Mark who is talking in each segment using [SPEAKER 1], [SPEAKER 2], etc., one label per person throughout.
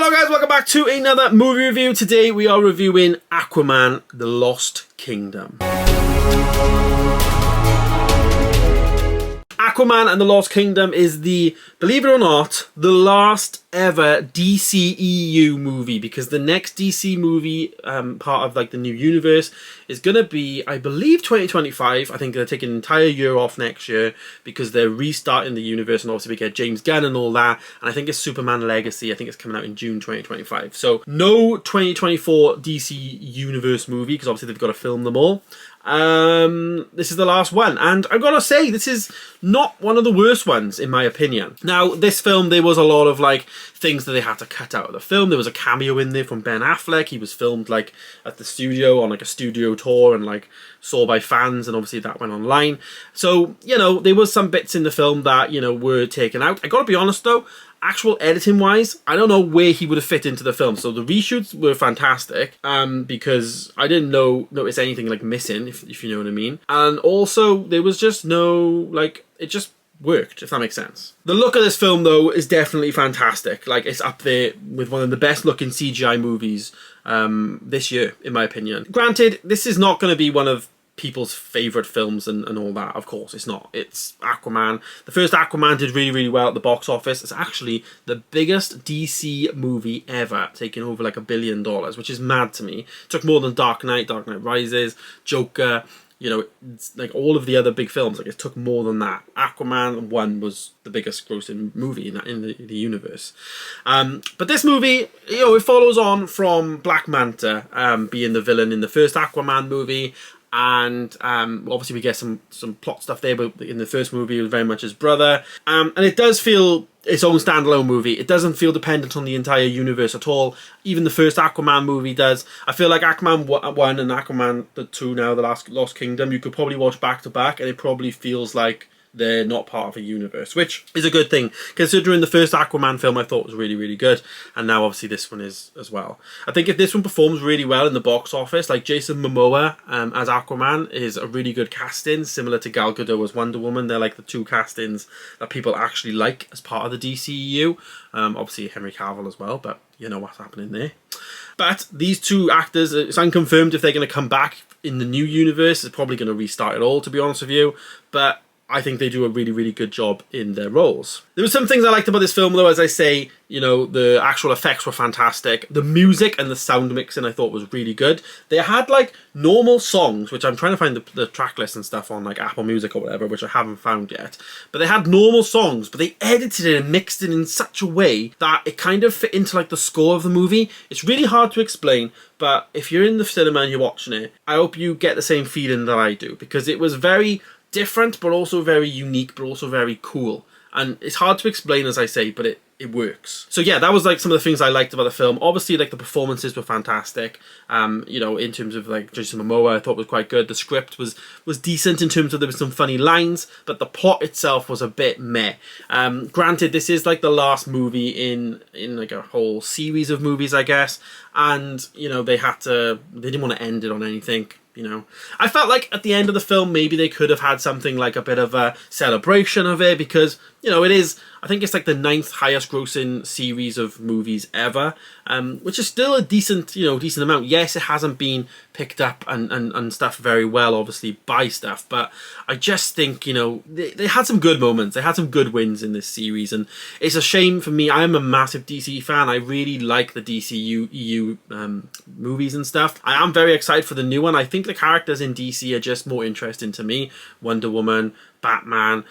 [SPEAKER 1] Hello guys, welcome back to another movie review. Today we are reviewing Aquaman, The Lost Kingdom. Aquaman and the Lost Kingdom is the, believe it or not, the last ever DCEU movie, because the next DC movie, part of like the new universe, is going to be, I believe, 2025. I think they're taking an entire year off next year because they're restarting the universe, and obviously we get James Gunn and all that, and I think it's Superman Legacy. I think it's coming out in June 2025. So no 2024 DC Universe movie, because obviously they've got to film them all. This is the last one, and I've got to say, this is not one of the worst ones in my opinion. Now, this film, there was a lot of like things that they had to cut out of the film. There was a cameo in there from Ben Affleck. He was filmed like at the studio on like a studio tour and like saw by fans, and obviously that went online. So, you know, there was some bits in the film that, you know, were taken out. I gotta be honest though, actual editing wise, I don't know where he would have fit into the film. So the reshoots were fantastic, because I didn't notice anything like missing, if you know what I mean. And also there was just no, like, it just worked, if that makes sense. The look of this film though is definitely fantastic. Like, it's up there with one of the best looking CGI movies this year, in my opinion. Granted, this is not going to be one of people's favourite films and all that. Of course it's not. It's Aquaman. The first Aquaman did really well at the box office. It's actually the biggest DC movie ever, taking over like $1 billion, which is mad to me. It took more than Dark Knight Rises, Joker, you know, it's like all of the other big films. Like, it took more than that. Aquaman 1 was the biggest grossing movie in the universe. But this movie, you know, it follows on from Black Manta being the villain in the first Aquaman movie. And obviously we get some plot stuff there, but in the first movie it was very much his brother. And it does feel its own standalone movie. It doesn't feel dependent on the entire universe at all. Even the first Aquaman movie does. I feel like Aquaman 1 and Aquaman 2 now, The Lost Kingdom, you could probably watch back to back, and it probably feels like they're not part of a universe, which is a good thing, considering the first Aquaman film I thought was really good, and now obviously this one is as well. I think if this one performs really well in the box office, like Jason Momoa as Aquaman is a really good casting, similar to Gal Gadot as Wonder Woman. They're like the two castings that people actually like as part of the DCEU. Obviously Henry Cavill as well, but you know what's happening there. But these two actors, it's unconfirmed if they're going to come back in the new universe. It's probably going to restart it all, to be honest with you, but I think they do a really good job in their roles. There were some things I liked about this film though. As I say, you know, the actual effects were fantastic. The music and the sound mixing I thought was really good. They had like normal songs, which I'm trying to find the track list and stuff on like Apple Music or whatever, which I haven't found yet. But they had normal songs, but they edited it and mixed it in such a way that it kind of fit into like the score of the movie. It's really hard to explain, but if you're in the cinema and you're watching it, I hope you get the same feeling that I do, because it was very different, but also very unique, but also very cool. And it's hard to explain, as I say, but it works. So yeah, that was like some of the things I liked about the film. Obviously, like the performances were fantastic. You know, in terms of like Jason Momoa, I thought was quite good. The script was decent in terms of there was some funny lines, but the plot itself was a bit meh. Granted, this is like the last movie in like a whole series of movies, I guess. And you know, they didn't want to end it on anything. You know, I felt like at the end of the film, maybe they could have had something like a bit of a celebration of it, because, you know, I think it's like the 9th highest grossing series of movies ever, which is still a decent amount. Yes, it hasn't been picked up and stuff very well, obviously, by stuff, but I just think, you know, they had some good moments. They had some good wins in this series, and it's a shame for me. I am a massive DC fan. I really like the DCU movies and stuff. I am very excited for the new one. I think the characters in DC are just more interesting to me. Wonder Woman, Batman,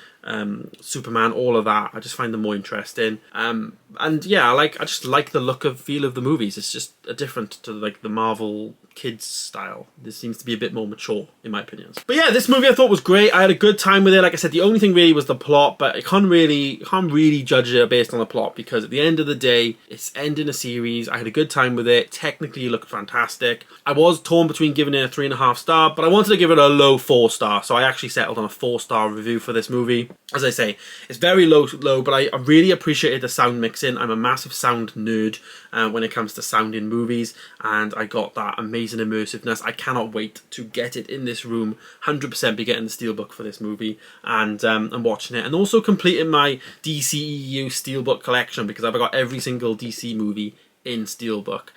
[SPEAKER 1] Superman, all of that. I just find them more interesting. And yeah, I just like the look of feel of the movies. It's just different to like the Marvel kids style. This seems to be a bit more mature, in my opinion. But yeah, this movie I thought was great. I had a good time with it. Like I said, the only thing really was the plot, but I can't really judge it based on the plot, because at the end of the day, it's ending a series. I had a good time with it. Technically, it looked fantastic. I was torn between giving it a 3.5 star, but I wanted to give it a low 4 star, so I actually settled on a 4-star review for this movie. As I say, it's very low, but I really appreciated the sound mixing. I'm a massive sound nerd when it comes to sound in movies, and I got that amazing immersiveness. I cannot wait to get it in this room. 100% be getting the steelbook for this movie, and watching it, and also completing my DCEU steelbook collection, because I've got every single DC movie in Steelbook.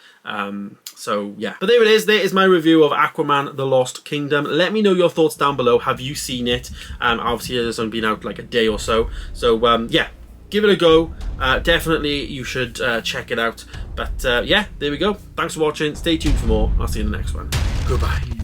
[SPEAKER 1] So yeah, but there it is. There is my review of Aquaman The Lost Kingdom. Let me know your thoughts down below. Have you seen it? Obviously it's only been out like a day or so, so yeah, give it a go. Definitely you should check it out. But yeah, there we go. Thanks for watching. Stay tuned for more. I'll see you in the next one. Goodbye.